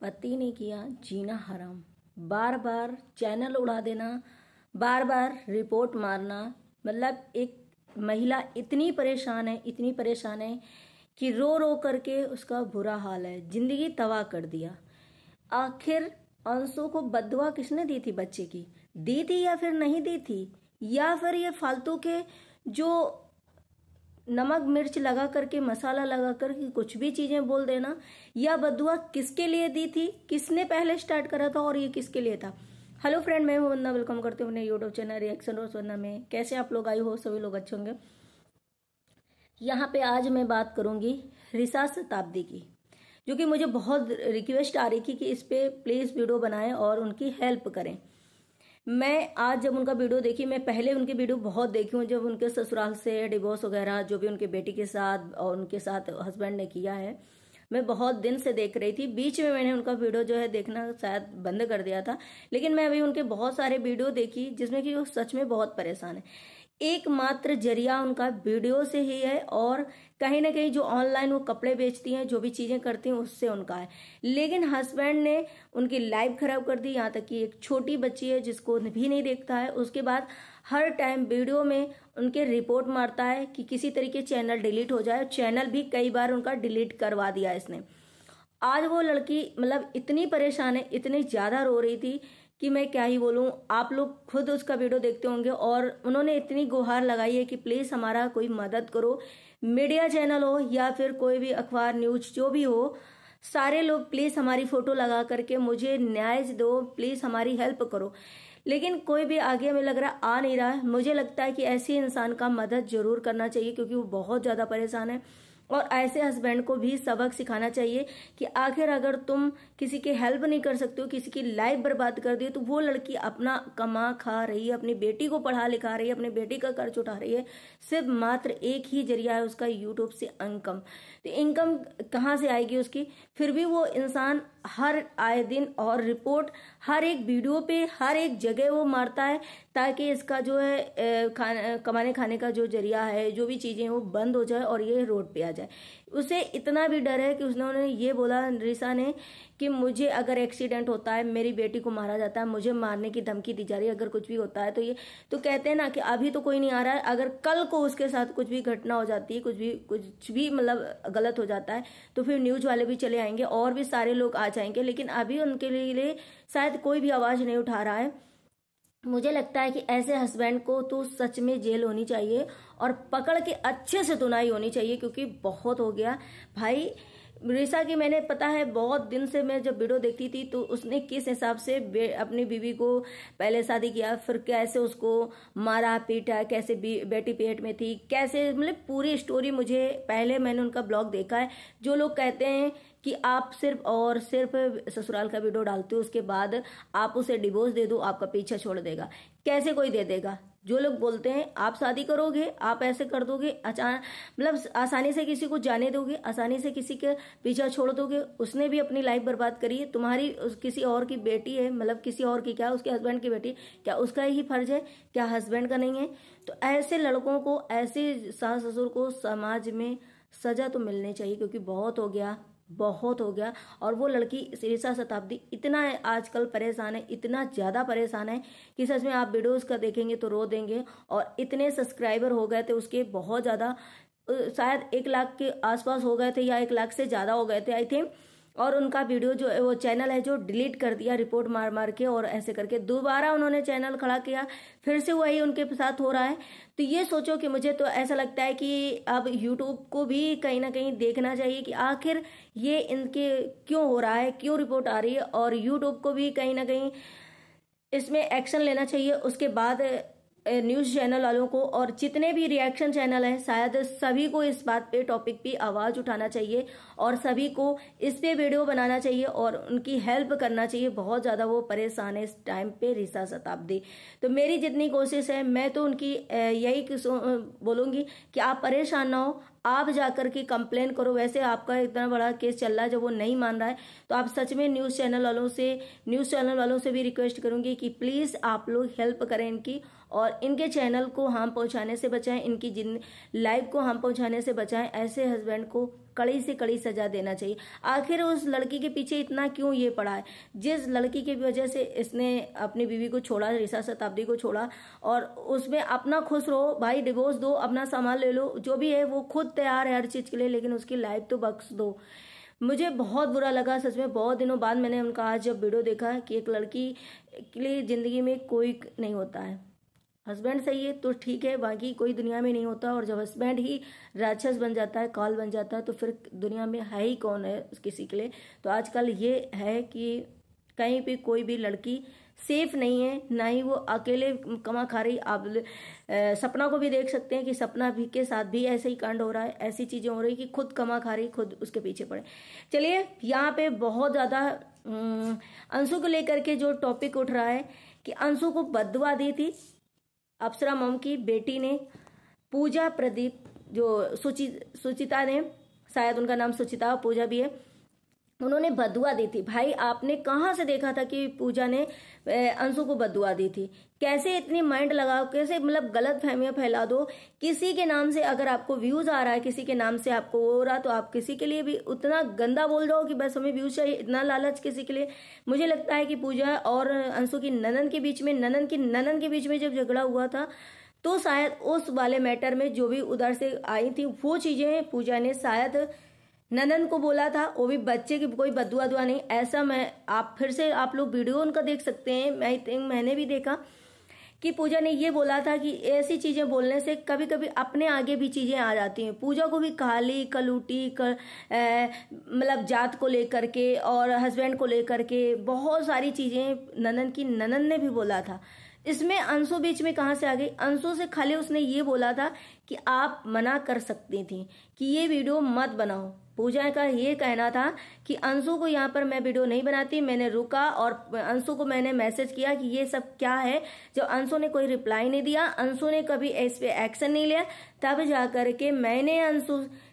पति ने किया जीना हराम। बार बार चैनल उड़ा देना, बार बार रिपोर्ट मारना। मतलब एक महिला इतनी परेशान है, इतनी परेशान है कि रो रो करके उसका बुरा हाल है, जिंदगी तबाह कर दिया। आखिर अंशु को बददुआ किसने दी थी? बच्चे की दी थी या फिर नहीं दी थी? या फिर ये फालतू के जो नमक मिर्च लगा करके, मसाला लगा करके कुछ भी चीजें बोल देना, या बददुआ किसके लिए दी थी, किसने पहले स्टार्ट करा था और ये किसके लिए था? हेलो फ्रेंड, मैं हूं वंदना, वेलकम करते हूँ अपने यूट्यूब चैनल रिएक्शन रोज वंदना में। कैसे आप लोग आए हो? सभी लोग अच्छे होंगे। यहाँ पे आज मैं बात करूंगी रिसा शताब्दी की, जो कि मुझे बहुत रिक्वेस्ट आ रही थी कि इस पे प्लीज वीडियो बनाएं और उनकी हेल्प करें। मैं आज जब उनका वीडियो देखी, मैं पहले उनकी वीडियो बहुत देखी हूँ, जब उनके ससुराल से डिवोर्स वगैरह जो भी उनके बेटी के साथ और उनके साथ हस्बैंड ने किया है, मैं बहुत दिन से देख रही थी। बीच में मैंने उनका वीडियो जो है देखना शायद बंद कर दिया था, लेकिन मैं अभी उनके बहुत सारे वीडियो देखी जिसमें कि वो सच में बहुत परेशान है। एकमात्र जरिया उनका वीडियो से ही है, और कहीं ना कहीं जो ऑनलाइन वो कपड़े बेचती हैं, जो भी चीजें करती हैं, उससे उनका है। लेकिन हस्बैंड ने उनकी लाइफ खराब कर दी। यहाँ तक कि एक छोटी बच्ची है जिसको भी नहीं देखता है, उसके बाद हर टाइम वीडियो में उनके रिपोर्ट मारता है कि किसी तरीके चैनल डिलीट हो जाए। चैनल भी कई बार उनका डिलीट करवा दिया इसने। आज वो लड़की मतलब इतनी परेशान है, इतनी ज्यादा रो रही थी कि मैं क्या ही बोलूं। आप लोग खुद उसका वीडियो देखते होंगे, और उन्होंने इतनी गुहार लगाई है कि प्लीज हमारा कोई मदद करो। मीडिया चैनल हो या फिर कोई भी अखबार, न्यूज जो भी हो, सारे लोग प्लीज हमारी फोटो लगा करके मुझे न्याय दो, प्लीज हमारी हेल्प करो। लेकिन कोई भी आगे में लग रहा आ नहीं रहा है। मुझे लगता है कि ऐसे इंसान का मदद जरूर करना चाहिए, क्योंकि वो बहुत ज्यादा परेशान है। और ऐसे हस्बैंड को भी सबक सिखाना चाहिए कि आखिर अगर तुम किसी की हेल्प नहीं कर सकते हो, किसी की लाइफ बर्बाद कर दी हो, तो वो लड़की अपना कमा खा रही है, अपनी बेटी को पढ़ा लिखा रही है, अपनी बेटी का कर्ज उठा रही है। सिर्फ मात्र एक ही जरिया है उसका, यूट्यूब से इनकम। तो इनकम कहाँ से आएगी उसकी? फिर भी वो इंसान हर आए दिन और रिपोर्ट हर एक वीडियो पे हर एक जगह वो मारता है, ताकि इसका जो है कमाने खाने का जो जरिया है, जो भी चीजें वो बंद हो जाए और ये रोड पे आ जाए। उसे इतना भी डर है कि उसने ये बोला, रिसा ने, कि मुझे अगर एक्सीडेंट होता है, मेरी बेटी को मारा जाता है, मुझे मारने की धमकी दी जा रही है, अगर कुछ भी होता है तो ये तो कहते हैं ना कि अभी तो कोई नहीं आ रहा है, अगर कल को उसके साथ कुछ भी घटना हो जाती है, कुछ भी मतलब गलत हो जाता है, तो फिर न्यूज वाले भी चले आएंगे और भी सारे लोग आ जाएंगे। लेकिन अभी उनके लिए शायद कोई भी आवाज नहीं उठा रहा है। मुझे लगता है कि ऐसे हस्बैंड को तो सच में जेल होनी चाहिए और पकड़ के अच्छे से धुनाई होनी चाहिए, क्योंकि बहुत हो गया भाई। रिसा की मैंने पता है बहुत दिन से मैं जब वीडियो देखती थी, तो उसने किस हिसाब से अपनी बीवी को पहले शादी किया, फिर कैसे उसको मारा पीटा, कैसे बेटी पेट में थी, कैसे, मतलब पूरी स्टोरी मुझे पहले मैंने उनका ब्लॉग देखा है। जो लोग कहते हैं कि आप सिर्फ और सिर्फ ससुराल का वीडियो डालते हो, उसके बाद आप उसे डिवोर्स दे दो, आपका पीछा छोड़ देगा, कैसे कोई दे देगा? जो लोग बोलते हैं आप शादी करोगे, आप ऐसे कर दोगे, अचानक मतलब आसानी से किसी को जाने दोगे, आसानी से किसी के पीछा छोड़ दोगे, उसने भी अपनी लाइफ बर्बाद करी है। तुम्हारी किसी और की बेटी है, मतलब किसी और की क्या, उसके हस्बैंड की बेटी, क्या उसका ही फर्ज है? क्या हस्बैंड का नहीं है? तो ऐसे लड़कों को, ऐसे सास ससुर को समाज में सजा तो मिलनी चाहिए, क्योंकि बहुत हो गया, बहुत हो गया। और वो लड़की रिसा शताब्दी इतना आजकल परेशान है, इतना ज्यादा परेशान है कि सच में आप वीडियोस का देखेंगे तो रो देंगे। और इतने सब्सक्राइबर हो गए थे उसके, बहुत ज्यादा, शायद 1 लाख के आसपास हो गए थे या 1 लाख से ज्यादा हो गए थे आई थिंक। और उनका वीडियो जो वो चैनल है जो डिलीट कर दिया रिपोर्ट मार मार के, और ऐसे करके दोबारा उन्होंने चैनल खड़ा किया, फिर से वही उनके साथ हो रहा है। तो ये सोचो कि मुझे तो ऐसा लगता है कि अब यूट्यूब को भी कहीं ना कहीं देखना चाहिए कि आखिर ये इनके क्यों हो रहा है, क्यों रिपोर्ट आ रही है, और यूट्यूब को भी कहीं ना कहीं इसमें एक्शन लेना चाहिए। उसके बाद न्यूज चैनल वालों को और जितने भी रिएक्शन चैनल हैं, शायद सभी को इस बात पे, टॉपिक पे आवाज उठाना चाहिए और सभी को इस पे वीडियो बनाना चाहिए और उनकी हेल्प करना चाहिए। बहुत ज्यादा वो परेशान है इस टाइम पे, रिसा शताब्दी। तो मेरी जितनी कोशिश है, मैं तो उनकी यही बोलूंगी कि आप परेशान ना हो, आप जाकर के कंप्लेन करो। वैसे आपका इतना बड़ा केस चल रहा है, जब वो नहीं मान रहा है तो आप सच में न्यूज चैनल वालों से भी रिक्वेस्ट करूंगी कि प्लीज आप लोग हेल्प करें इनकी और इनके चैनल को हार्म पहुंचाने से बचाएं, इनकी जिन लाइफ को हार्म पहुंचाने से बचाएं। ऐसे हस्बैंड को कड़ी से कड़ी सजा देना चाहिए। आखिर उस लड़की के पीछे इतना क्यों ये पड़ा है? जिस लड़की की वजह से इसने अपनी बीवी को छोड़ा, ऋषा शताब्दी को छोड़ा, और उसमें अपना खुश रहो भाई, डिवोर्स दो, अपना सामान ले लो, जो भी है वो खुद तैयार है हर चीज के लिए, लेकिन उसकी लाइफ तो बख्श दो। मुझे बहुत बुरा लगा सच में, बहुत दिनों बाद मैंने उनका आज जब वीडियो देखा कि एक लड़की के लिए जिंदगी में कोई नहीं होता है। हस्बैंड सही है तो ठीक है, बाकी कोई दुनिया में नहीं होता। और जब हस्बैंड ही राक्षस बन जाता है, काल बन जाता है, तो फिर दुनिया में है ही कौन है किसी के लिए। तो आजकल ये है कि कहीं भी कोई भी लड़की सेफ नहीं है, ना ही वो अकेले कमा खा रही। आप सपना को भी देख सकते हैं कि सपना भी के साथ भी ऐसे ही कांड हो रहा है, ऐसी चीजें हो रही कि खुद कमा खा रही, खुद उसके पीछे पड़े। चलिए, यहाँ पे बहुत ज्यादा अंशु को लेकर के जो टॉपिक उठ रहा है कि अंशु को बद्दुआ दी थी अप्सरा मॉम की बेटी ने, पूजा प्रदीप, जो सुचिता ने, शायद उनका नाम सुचिता, पूजा भी है, उन्होंने बद्दुआ दी थी। भाई आपने कहाँ से देखा था कि पूजा ने अंशु को बद्दुआ दी थी? कैसे इतनी माइंड लगाओ, कैसे मतलब गलत फहमियां फैला दो। किसी के नाम से अगर आपको व्यूज आ रहा है, किसी के नाम से आपको वो हो रहा, तो आप किसी के लिए भी उतना गंदा बोल दो कि बस हमें व्यूज चाहिए, इतना लालच किसी के लिए। मुझे लगता है कि पूजा और अंशु की ननन के बीच में जब झगड़ा हुआ था, तो शायद उस वाले मैटर में जो भी उधर से आई थी वो चीजें पूजा ने शायद ननन को बोला था, वो भी बच्चे की कोई बद्दुआ दुआ नहीं। ऐसा आप फिर से आप लोग वीडियो उनका देख सकते हैं। मैंने भी देखा कि पूजा ने ये बोला था कि ऐसी चीजें बोलने से कभी कभी अपने आगे भी चीजें आ जाती हैं। पूजा को भी काली कलूटी मतलब जात को लेकर के और हस्बैंड को लेकर के बहुत सारी चीजें ननन ने भी बोला था। इसमें अंशु बीच में कहां से आ गई? अंशु से खाली उसने ये बोला था कि आप मना कर सकती थी कि ये वीडियो मत बनाओ। पूजा का ये कहना था कि अंशु को यहाँ पर मैं वीडियो नहीं बनाती। मैंने रुका और अंशु को मैंने मैसेज किया कि ये सब क्या है। जब अंशु ने कोई रिप्लाई नहीं दिया, अंशु ने कभी इस पे एक्शन नहीं लिया, तब जाकर के मैंने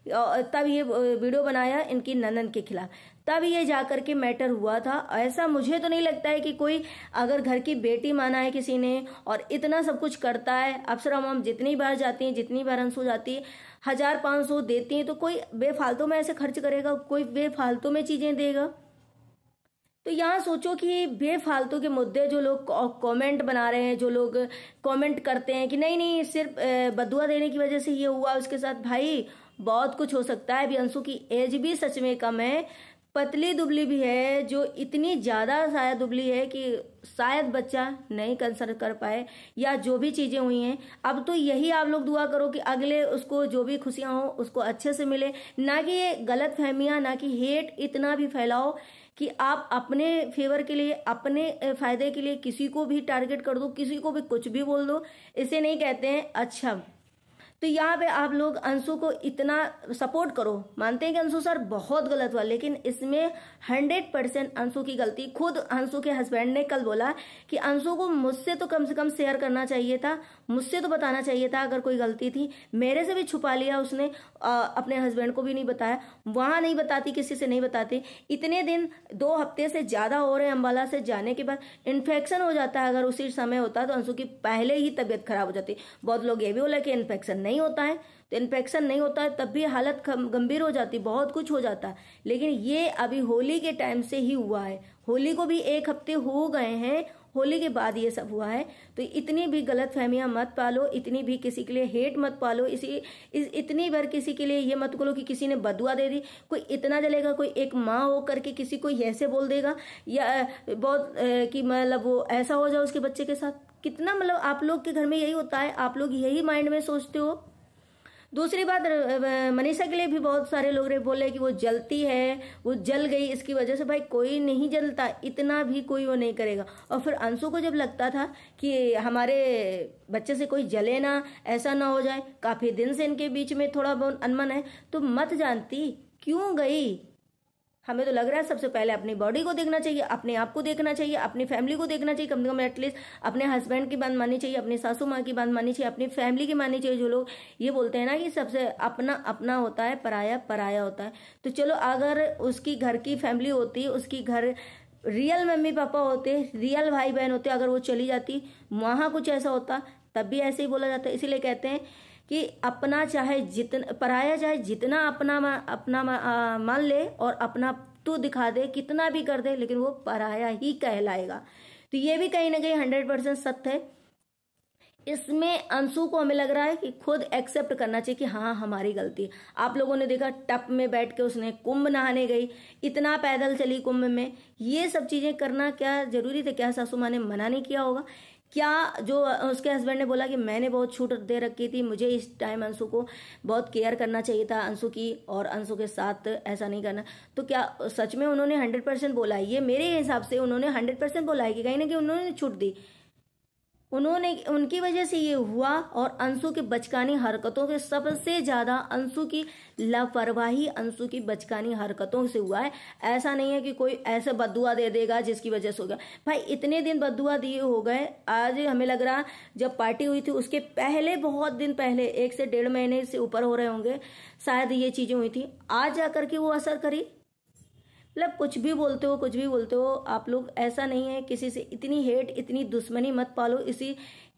तब ये वीडियो बनाया इनकी ननन के खिलाफ, तब ये जाकर के मैटर हुआ था। ऐसा मुझे तो नहीं लगता है कि कोई अगर घर की बेटी माना है किसी ने और इतना सब कुछ करता है। अप्सरा मॉम जितनी बार जाती है, जितनी बार अंशु जाती है, 1500 देती है, तो कोई बेफालतू में ऐसे खर्च करेगा? कोई बेफालतू में चीजें देगा? तो यहाँ सोचो कि बेफालतू के मुद्दे जो लोग कमेंट बना रहे हैं, जो लोग कमेंट करते हैं कि नहीं नहीं सिर्फ बद्दुआ देने की वजह से ये हुआ उसके साथ, भाई बहुत कुछ हो सकता है। अभी अंशु की एज भी सच में कम है, पतली दुबली भी है, जो इतनी ज्यादा शायद दुबली है कि शायद बच्चा नहीं कंसर्न कर पाए, या जो भी चीजें हुई हैं। अब तो यही आप लोग दुआ करो कि अगले उसको जो भी खुशियां हो उसको अच्छे से मिले, ना कि ये गलत फहमियां, ना कि हेट इतना भी फैलाओ कि आप अपने फेवर के लिए, अपने फायदे के लिए किसी को भी टारगेट कर दो, किसी को भी कुछ भी बोल दो। इसे नहीं कहते हैं अच्छा। तो यहाँ पे आप लोग अंशु को इतना सपोर्ट करो, मानते हैं कि अंशु सर बहुत गलत हुआ, लेकिन इसमें 100% अंशु की गलती। खुद अंशु के हस्बैंड ने कल बोला कि अंशु को मुझसे तो कम से कम शेयर करना चाहिए था, मुझसे तो बताना चाहिए था अगर कोई गलती थी। मेरे से भी छुपा लिया उसने, अपने हस्बैंड को भी नहीं बताया। वहां नहीं बताती, किसी से नहीं बताती। इतने दिन 2 हफ्ते से ज्यादा हो रहे हैं अंबाला से जाने के बाद, इन्फेक्शन हो जाता है। अगर उसी समय होता तो अंशु की पहले ही तबीयत खराब हो जाती। बहुत लोग ये भी बोला कि इन्फेक्शन नहीं होता है, तो इन्फेक्शन नहीं होता है तब भी हालत गंभीर हो जाती, बहुत कुछ हो जाता है। लेकिन ये अभी होली के टाइम से ही हुआ है, होली को भी 1 हफ्ते हो गए हैं, होली के बाद ये सब हुआ है। तो इतनी भी गलत फहमियां मत पालो, इतनी भी किसी के लिए हेट मत पालो, इतनी बार किसी के लिए ये मत बोलो कि किसी ने बदुआ दे दी। कोई इतना जलेगा, कोई एक माँ हो करके किसी को ऐसे बोल देगा, या बहुत कि मतलब वो ऐसा हो जाए उसके बच्चे के साथ। कितना मतलब आप लोग के घर में यही होता है, आप लोग यही माइंड में सोचते हो। दूसरी बात, मनीषा के लिए भी बहुत सारे लोग बोले कि वो जलती है, वो जल गई इसकी वजह से। भाई कोई नहीं जलता, इतना भी कोई वो नहीं करेगा। और फिर अंशु को जब लगता था कि हमारे बच्चे से कोई जले ना, ऐसा ना हो जाए, काफी दिन से इनके बीच में थोड़ा बहुत अनमन है, तो मत जानती क्यों गई। हमें तो लग रहा है सबसे पहले अपनी बॉडी को देखना चाहिए, अपने आप को देखना चाहिए, अपनी फैमिली को देखना चाहिए। कम से कम एटलीस्ट अपने हस्बैंड की बात माननी चाहिए, अपनी सासू माँ की बात माननी चाहिए, अपनी फैमिली की माननी चाहिए। जो लोग ये बोलते हैं ना कि सबसे अपना अपना होता है, पराया पराया होता है। तो चलो अगर उसकी घर की फैमिली होती, उसकी घर रियल मम्मी पापा होते, रियल भाई बहन होते, अगर वो चली जाती, वहां कुछ ऐसा होता, तब भी ऐसे ही बोला जाता है। इसीलिए कहते हैं कि अपना चाहे जितना, पराया चाहे जितना अपना मान ले और अपना तू दिखा दे, कितना भी कर दे, लेकिन वो पराया ही कहलाएगा। तो ये भी कहीं ना कहीं 100% सत्य है। इसमें अंशु को हमें लग रहा है कि खुद एक्सेप्ट करना चाहिए कि हाँ हमारी गलती है। आप लोगों ने देखा टप में बैठ के उसने कुंभ नहाने गई, इतना पैदल चली कुंभ में, ये सब चीजें करना क्या जरूरी थे? क्या सासू माँ ने मना नहीं किया होगा? क्या जो उसके हस्बैंड ने बोला कि मैंने बहुत छूट दे रखी थी, मुझे इस टाइम अंशु को बहुत केयर करना चाहिए था अंशु की, और अंशु के साथ ऐसा नहीं करना, तो क्या सच में उन्होंने 100% बोला है? ये मेरे हिसाब से उन्होंने 100% बोला है कि कहीं ना कहीं उन्होंने छूट दी, उनकी वजह से ये हुआ। और अंशु की बचकानी हरकतों के सबसे ज्यादा अंशु की लापरवाही, अंशु की बचकानी हरकतों से हुआ है। ऐसा नहीं है कि कोई ऐसे बद्दुआ दे देगा जिसकी वजह से हो गया। भाई इतने दिन बद्दुआ दिए हो गए, आज हमें लग रहा जब पार्टी हुई थी उसके पहले, बहुत दिन पहले, 1 से 1.5 महीने से ऊपर हो रहे होंगे शायद ये चीजें हुई थी, आज जाकर के वो असर करी। मतलब कुछ भी बोलते हो, कुछ भी बोलते हो आप लोग, ऐसा नहीं है। किसी से इतनी हेट, इतनी दुश्मनी मत पालो,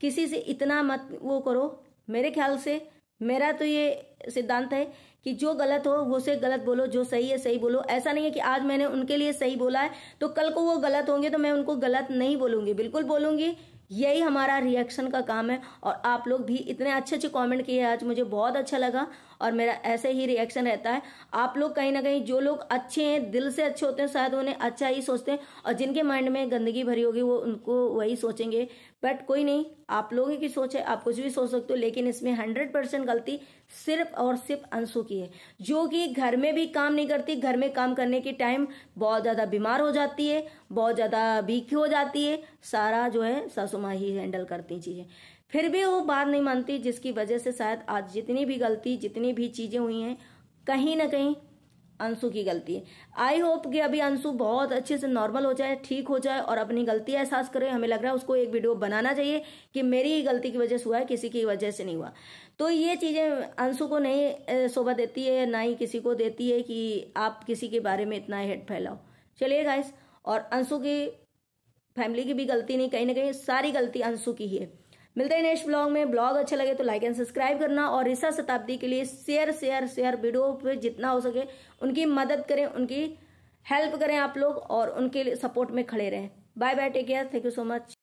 किसी से इतना मत वो करो। मेरे ख्याल से मेरा तो ये सिद्धांत है कि जो गलत हो वो से गलत बोलो, जो सही है सही बोलो। ऐसा नहीं है कि आज मैंने उनके लिए सही बोला है तो कल को वो गलत होंगे तो मैं उनको गलत नहीं बोलूंगी, बिल्कुल बोलूंगी। यही हमारा रिएक्शन का काम है। और आप लोग भी इतने अच्छे अच्छे कमेंट किए आज, मुझे बहुत अच्छा लगा और मेरा ऐसे ही रिएक्शन रहता है। आप लोग कहीं ना कहीं, जो लोग अच्छे हैं, दिल से अच्छे होते हैं, शायद उन्हें अच्छा ही सोचते हैं, और जिनके माइंड में गंदगी भरी होगी वो उनको वही सोचेंगे। बट कोई नहीं, आप लोगों की सोच है, आप कुछ भी सोच सकते हो, लेकिन इसमें 100% गलती सिर्फ और सिर्फ अंशु की है, जो कि घर में भी काम नहीं करती। घर में काम करने के टाइम बहुत ज्यादा बीमार हो जाती है, बहुत ज्यादा वीक हो जाती है, सारा जो है सासू माँ ही हैंडल करती चीजें, फिर भी वो बात नहीं मानती, जिसकी वजह से शायद आज जितनी भी गलती, जितनी भी चीजें हुई हैं, कहीं ना कहीं अंशु की गलती है। आई होप कि अभी अंशु बहुत अच्छे से नॉर्मल हो जाए, ठीक हो जाए और अपनी गलती एहसास करे। हमें लग रहा है उसको एक वीडियो बनाना चाहिए कि मेरी ही गलती की वजह से हुआ है, किसी की वजह से नहीं हुआ। तो ये चीजें अंशु को नहीं शोभा देती है, ना ही किसी को देती है कि आप किसी के बारे में इतना हेट फैलाओ। चलिए गाइस, और अंशु की फैमिली की भी गलती नहीं, कहीं ना कहीं सारी गलती अंशु की ही है। मिलते हैं नेक्स्ट ब्लॉग में। ब्लॉग अच्छा लगे तो लाइक एंड सब्सक्राइब करना, और ऋषा शताब्दी के लिए शेयर वीडियो पे जितना हो सके उनकी मदद करें, उनकी हेल्प करें आप लोग, और उनके लिए सपोर्ट में खड़े रहें। Bye bye, take care, thank you so much.